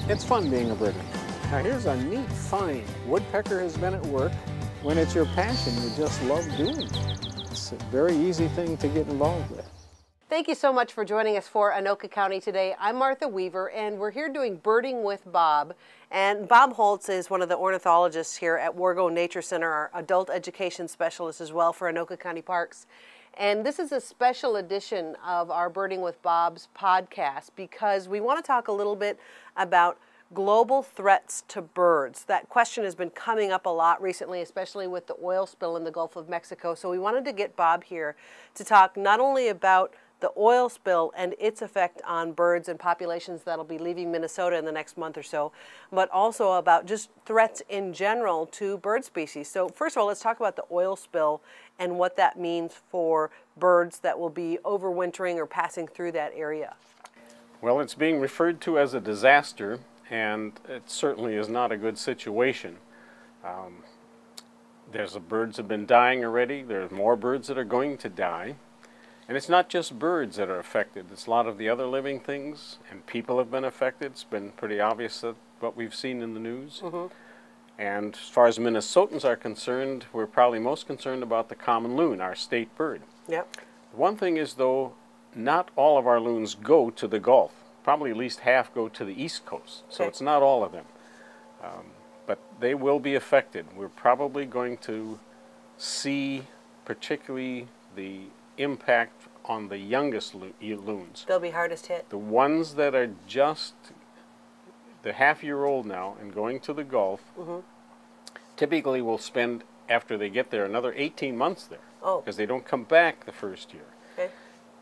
It's fun being a birdman. Now here's a neat find. Woodpecker has been at work. When it's your passion, you just love doing it. It's a very easy thing to get involved with. Thank you so much for joining us for Anoka County today. I'm Martha Weaver, and we're here doing Birding with Bob. And Bob Holtz is one of the ornithologists here at Wargo Nature Center, our adult education specialist as well for Anoka County Parks. And this is a special edition of our Birding with Bob's podcast because we want to talk a little bit about global threats to birds. That question has been coming up a lot recently, especially with the oil spill in the Gulf of Mexico. So we wanted to get Bob here to talk not only about the oil spill and its effect on birds and populations that'll be leaving Minnesota in the next month or so, but also about just threats in general to bird species. So first of all, let's talk about the oil spill and what that means for birds that will be overwintering or passing through that area. Well, it's being referred to as a disaster, and it certainly is not a good situation. Birds have been dying already. There's more birds that are going to die. And it's not just birds that are affected. It's a lot of the other living things, and people have been affected. It's been pretty obvious that what we've seen in the news. Mm-hmm. And as far as Minnesotans are concerned, we're probably most concerned about the common loon, our state bird. Yep. One thing is, though, not all of our loons go to the Gulf. Probably at least half go to the East Coast, so okay. It's not all of them. But they will be affected. We're probably going to see particularly the impact on the youngest loons. They'll be hardest hit. The ones that are just the half-year-old now and going to the Gulf mm-hmm. typically will spend, after they get there, another 18 months there. Oh. Because they don't come back the first year. Okay.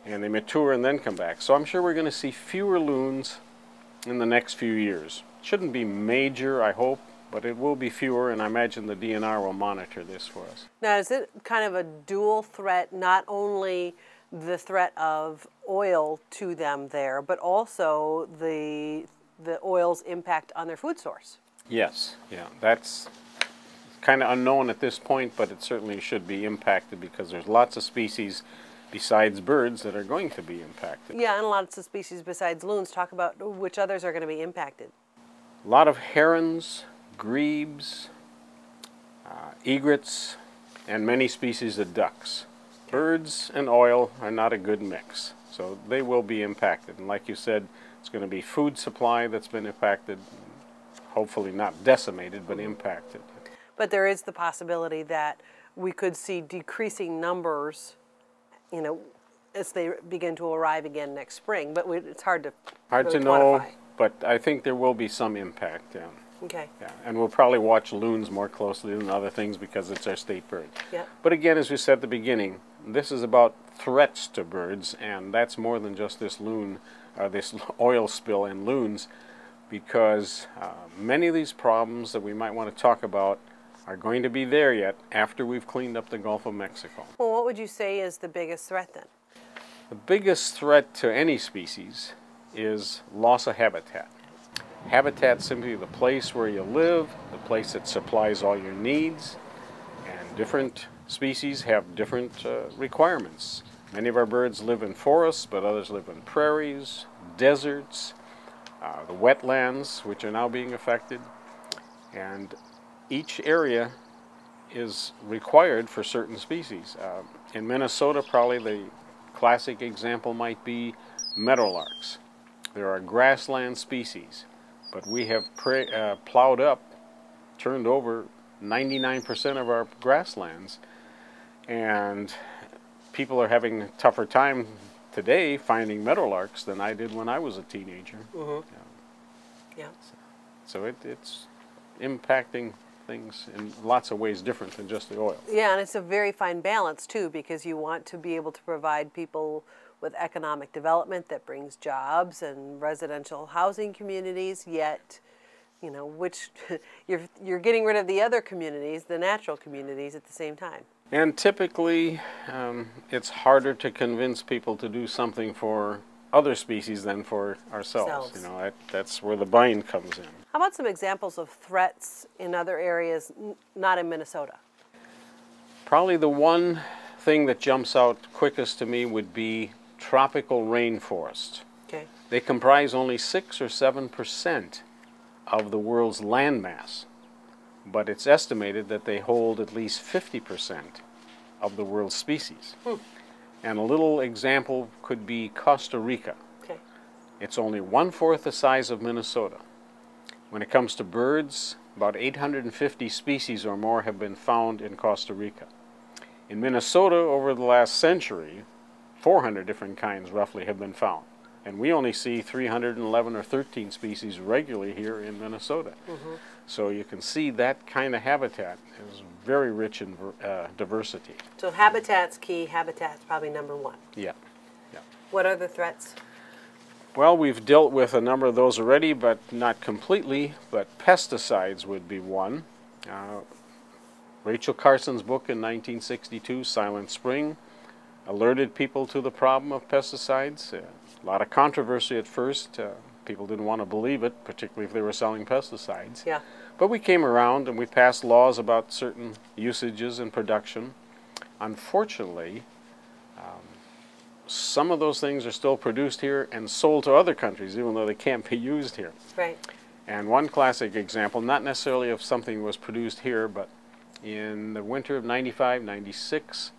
And they mature and then come back. So I'm sure we're going to see fewer loons in the next few years. Shouldn't be major, I hope, but it will be fewer, and I imagine the DNR will monitor this for us. Now, is it kind of a dual threat, not only the threat of oil to them there, but also the oil's impact on their food source? Yes, yeah, that's kind of unknown at this point, but it certainly should be impacted because there's lots of species besides birds that are going to be impacted. Yeah, and lots of species besides loons. Talk about which others are going to be impacted. A lot of herons, grebes, egrets, and many species of ducks. Birds and oil are not a good mix, so they will be impacted. And like you said, it's going to be food supply that's been impacted, hopefully not decimated, but impacted. But there is the possibility that we could see decreasing numbers, you know, as they begin to arrive again next spring. But it's hard to really know, quantify. But I think there will be some impact. Yeah. Okay. Yeah, and we'll probably watch loons more closely than other things because it's our state bird. Yeah. But again, as we said at the beginning, this is about threats to birds, and that's more than just this this oil spill and loons, because many of these problems that we might want to talk about are going to be there yet after we've cleaned up the Gulf of Mexico. Well, what would you say is the biggest threat then? The biggest threat to any species is loss of habitat. Habitat is simply the place where you live, the place that supplies all your needs, and different species have different requirements. Many of our birds live in forests, but others live in prairies, deserts, the wetlands, which are now being affected, and each area is required for certain species. In Minnesota, probably the classic example might be meadowlarks. There are grassland species, but we have plowed up, turned over 99% of our grasslands, and people are having a tougher time today finding meadowlarks than I did when I was a teenager. Mm-hmm. Yeah. So it's impacting things in lots of ways different than just the oil. Yeah, and it's a very fine balance too, because you want to be able to provide people with economic development that brings jobs and residential housing communities, yet, you know, which you're getting rid of the other communities, the natural communities, at the same time. And typically, it's harder to convince people to do something for other species than for ourselves. You know, that's where the bind comes in. How about some examples of threats in other areas, not in Minnesota? Probably the one thing that jumps out quickest to me would be tropical rainforests. Okay. They comprise only 6 or 7% of the world's land mass, but it's estimated that they hold at least 50% of the world's species. And a little example could be Costa Rica. Okay. It's only 1/4 the size of Minnesota. When it comes to birds, about 850 species or more have been found in Costa Rica. In Minnesota, over the last century, 400 different kinds roughly have been found. And we only see 311 or 13 species regularly here in Minnesota. So you can see that kind of habitat is very rich in diversity. So habitat's key. Habitat's probably number one. Yeah. Yeah. What are the threats? Well, we've dealt with a number of those already, but not completely. But pesticides would be one. Rachel Carson's book in 1962, Silent Spring, alerted people to the problem of pesticides. A lot of controversy at first. People didn't want to believe it, particularly if they were selling pesticides. Yeah. But we came around and we passed laws about certain usages and production. Unfortunately, some of those things are still produced here and sold to other countries, even though they can't be used here. Right. And one classic example, not necessarily of something that was produced here, but in the winter of '95, '96,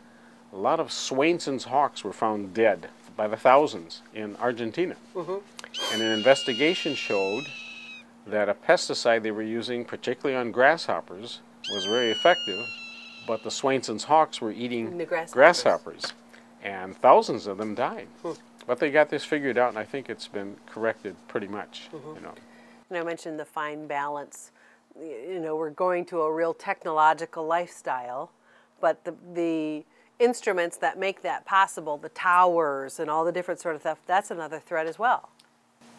a lot of Swainson's hawks were found dead by the thousands in Argentina. And an investigation showed that a pesticide they were using, particularly on grasshoppers, was very effective, but the Swainson's hawks were eating The grasshoppers, and thousands of them died. But they got this figured out, and I think it's been corrected pretty much. You know. And I mentioned the fine balance. You know, we're going to a real technological lifestyle, but the instruments that make that possible, the towers and all the different sort of stuff, that's another threat as well.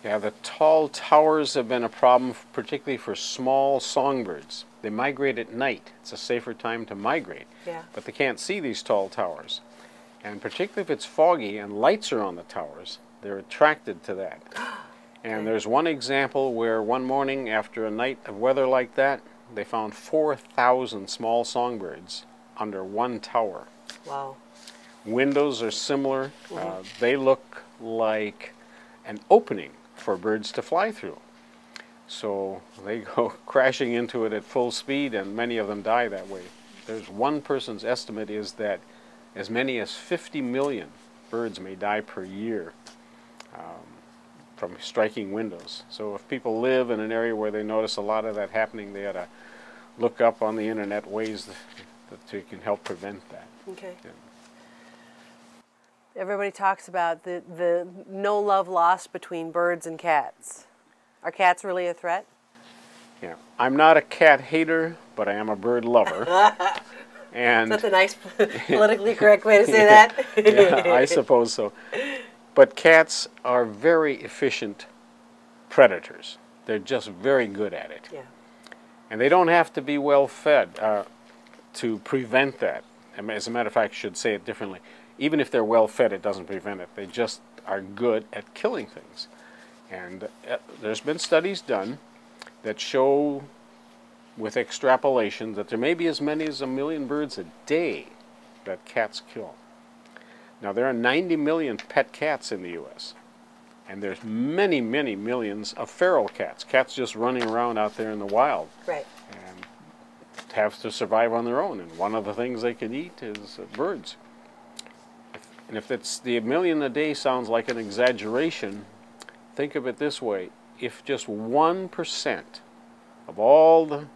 Yeah, the tall towers have been a problem, particularly for small songbirds. They migrate at night. It's a safer time to migrate. Yeah. But they can't see these tall towers. And particularly if it's foggy and lights are on the towers, they're attracted to that. And there's one example where one morning after a night of weather like that, they found 4,000 small songbirds under one tower. Wow. Windows are similar. They look like an opening for birds to fly through. So they go crashing into it at full speed, and many of them die that way. There's one person's estimate is that as many as 50 million birds may die per year from striking windows. So if people live in an area where they notice a lot of that happening, they ought to look up on the internet ways that they can help prevent that. Okay. Yeah. Everybody talks about the no love lost between birds and cats. Are cats really a threat? Yeah. I'm not a cat hater, but I am a bird lover. And that's a nice politically correct way to say that. Yeah, I suppose so. But cats are very efficient predators. They're just very good at it. Yeah. And they don't have to be well fed to prevent that. As a matter of fact, I should say it differently. Even if they're well fed, it doesn't prevent it. They just are good at killing things. And there's been studies done that show with extrapolation that there may be as many as 1 million birds a day that cats kill. Now there are 90 million pet cats in the U.S. and there's many, many millions of feral cats, cats just running around out there in the wild. Right. And have to survive on their own, and one of the things they can eat is birds. And if it's the 1 million a day sounds like an exaggeration, think of it this way: if just 1% of all the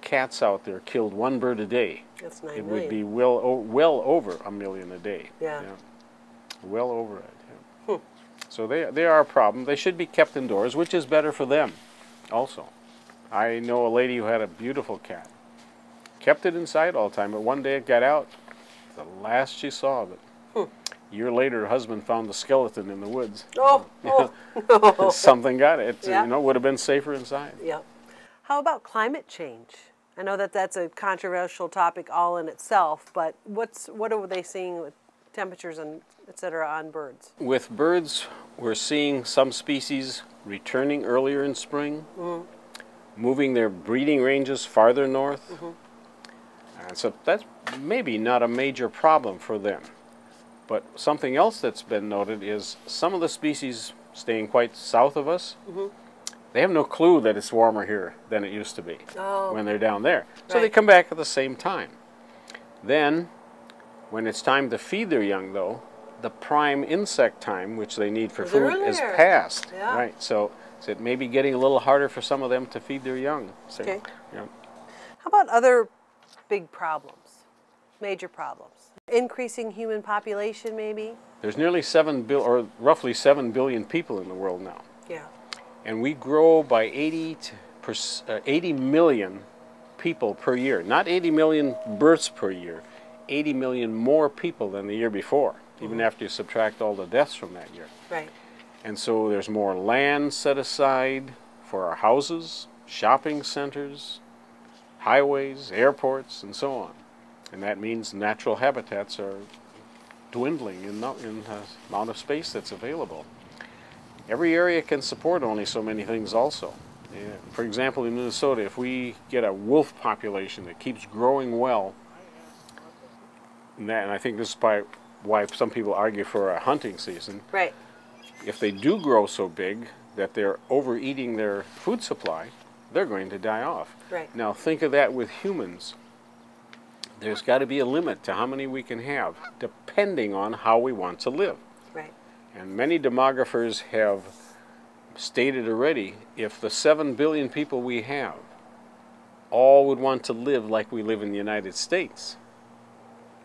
cats out there killed one bird a day, that's 9 it million. would be well over 1 million a day. Yeah. Well over it. Yeah. So they are a problem. They should be kept indoors, which is better for them also. I know a lady who had a beautiful cat. Kept it inside all the time, but one day it got out. The last she saw of it. A year later, her husband found the skeleton in the woods. Oh, no. Something got it. Yeah. You know, would have been safer inside. Yeah. How about climate change? I know that that's a controversial topic all in itself, but what are they seeing with temperatures and et cetera on birds? With birds, we're seeing some species returning earlier in spring, moving their breeding ranges farther north. And so that's maybe not a major problem for them. But something else that's been noted is some of the species staying quite south of us, they have no clue that it's warmer here than it used to be when they're down there. So they come back at the same time. Then, when it's time to feed their young, though, the prime insect time, which they need for food, is past. Yeah. Right. So it may be getting a little harder for some of them to feed their young. So, okay. Yeah. How about other big problems, major problems? Increasing human population, maybe? There's nearly roughly 7 billion people in the world now. Yeah. And we grow by 80 million people per year. Not 80 million births per year, 80 million more people than the year before, even after you subtract all the deaths from that year. Right. And so there's more land set aside for our houses, shopping centers, highways, airports, and so on. And that means natural habitats are dwindling in the amount of space that's available. Every area can support only so many things also. For example, in Minnesota, if we get a wolf population that keeps growing well, and I think this is why some people argue for a hunting season. Right. If they do grow so big that they're overeating their food supply, they're going to die off. Right. Now think of that with humans. There's got to be a limit to how many we can have, depending on how we want to live. Right. And many demographers have stated already, if the 7 billion people we have all would want to live like we live in the United States,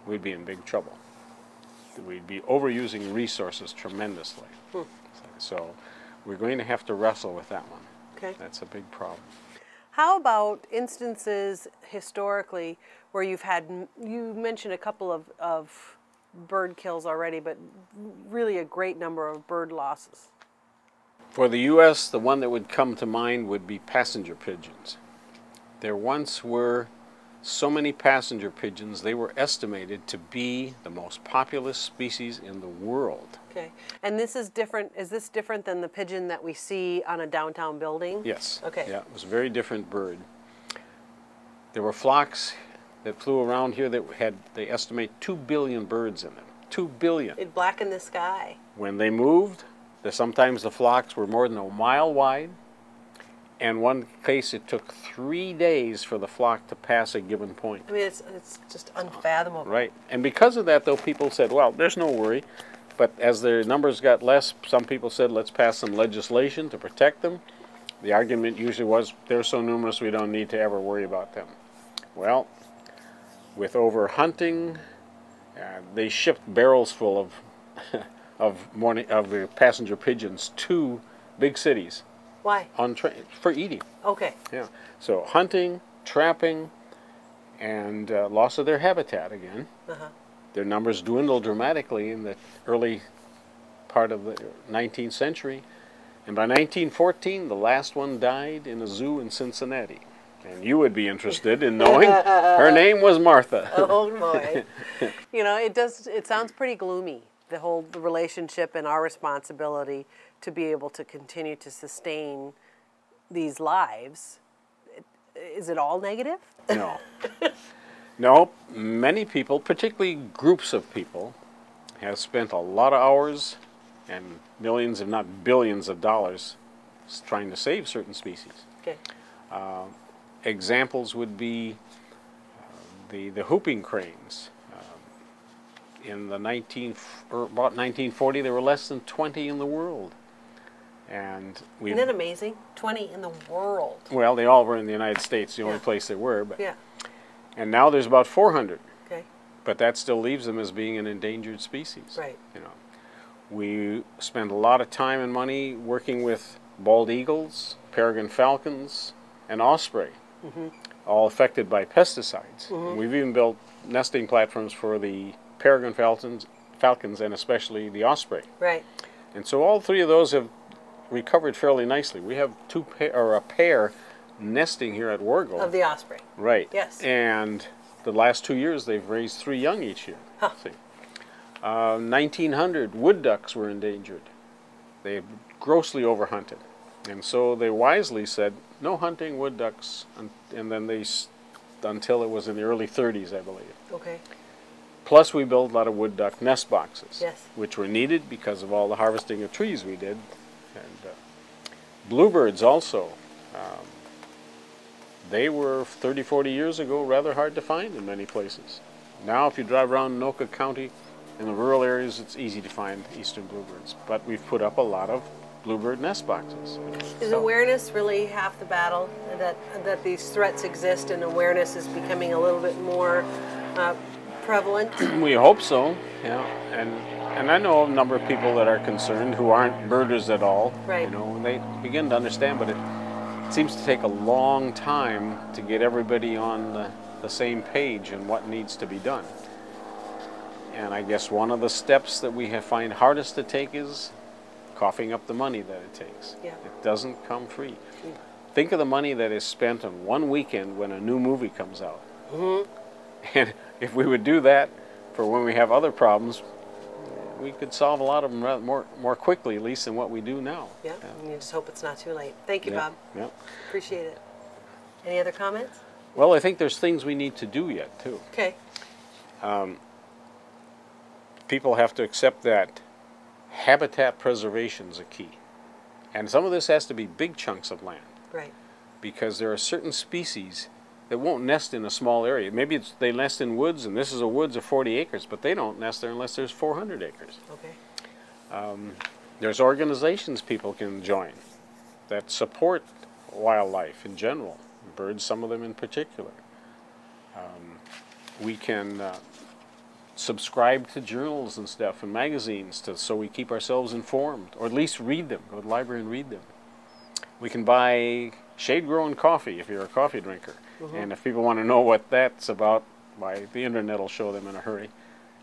we'd be in big trouble. We'd be overusing resources tremendously. So we're going to have to wrestle with that one. Okay. That's a big problem. How about instances historically where you mentioned a couple of bird kills already, but really a great number of bird losses? For the U.S., the one that would come to mind would be passenger pigeons. There once were so many passenger pigeons, they were estimated to be the most populous species in the world. Okay. And this is different, is this different than the pigeon that we see on a downtown building? Yes. Okay. Yeah, it was a very different bird. There were flocks that flew around here that they estimate 2 billion birds in them. 2 billion. It blackened the sky. When they moved, sometimes the flocks were more than a mile wide. And one case, it took 3 days for the flock to pass a given point. I mean, it's just unfathomable. Right. And because of that, though, people said, well, there's no worry. But as their numbers got less, some people said, let's pass some legislation to protect them. The argument usually was, they're so numerous we don't need to ever worry about them. Well, with overhunting, they shipped barrels full of passenger pigeons to big cities. Why? For eating. Okay. Yeah. So hunting, trapping, and loss of their habitat again. Their numbers dwindled dramatically in the early part of the 19th century. And by 1914, the last one died in a zoo in Cincinnati. And you would be interested in knowing her name was Martha. Oh boy. You know, it sounds pretty gloomy, the relationship and our responsibility to be able to continue to sustain these lives. Is it all negative? No. No, many people, particularly groups of people, have spent a lot of hours and millions, if not billions of dollars trying to save certain species. Okay. Examples would be the whooping cranes. In the about 1940, there were less than 20 in the world. And isn't that amazing? 20 in the world. Well, they all were in the United States, the only place they were. But, and now there's about 400. Okay. But that still leaves them as being an endangered species. Right. You know, we spend a lot of time and money working with bald eagles, peregrine falcons, and osprey, all affected by pesticides. We've even built nesting platforms for the peregrine falcons and especially the osprey. Right. And so all three of those have recovered fairly nicely. We have a pair nesting here at Wargo. Of the osprey. Right. Yes. And the last 2 years they've raised 3 young each year. Huh. See. 1900 wood ducks were endangered. They grossly overhunted. And so they wisely said, no hunting wood ducks, and then until it was in the early 30s, I believe. Okay. Plus we built a lot of wood duck nest boxes, Yes. which were needed because of all the harvesting of trees we did. And Bluebirds also. They were 30, 40 years ago rather hard to find in many places. Now if you drive around Anoka County in the rural areas, it's easy to find eastern bluebirds. But we've put up a lot of bluebird nest boxes. Is awareness really half the battle? That these threats exist and awareness is becoming a little bit more prevalent? We hope so, yeah. And I know a number of people that are concerned who aren't birders at all. Right. You know, and they begin to understand, but it seems to take a long time to get everybody on the same page and what needs to be done. And I guess one of the steps that we find hardest to take is coughing up the money that it takes. Yeah. It doesn't come free. Think of the money that is spent on one weekend when a new movie comes out. Mm-hmm. And if we would do that for when we have other problems, we could solve a lot of them more quickly, at least, than what we do now. Yeah, and you just hope it's not too late. Thank you, Bob. Yeah. Appreciate it. Any other comments? Well, I think there's things we need to do yet, too. Okay. People have to accept that habitat preservation is a key. And some of this has to be big chunks of land. Right. Because there are certain species that won't nest in a small area. Maybe they nest in woods, and this is a woods of 40 acres, but they don't nest there unless there's 400 acres. Okay. There's organizations people can join that support wildlife in general, birds, some of them in particular. We can subscribe to journals and stuff and magazines so we keep ourselves informed, or at least read them, go to the library and read them. We can buy shade-grown coffee if you're a coffee drinker. Mm-hmm. And if people want to know what that's about, the internet will show them in a hurry.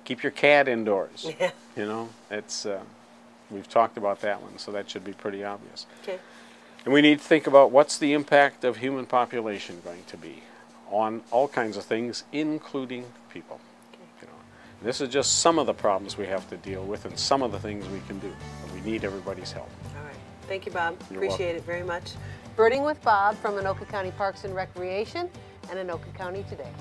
Keep your cat indoors. Yeah. You know, it's we've talked about that one, so that should be pretty obvious. Okay. And we need to think about what's the impact of human population going to be on all kinds of things, including people. Okay. You know, this is just some of the problems we have to deal with, and some of the things we can do. And we need everybody's help. All right. Thank you, Bob. You're Appreciate welcome. it very much. Birding with Bob from Anoka County Parks and Recreation and Anoka County Today.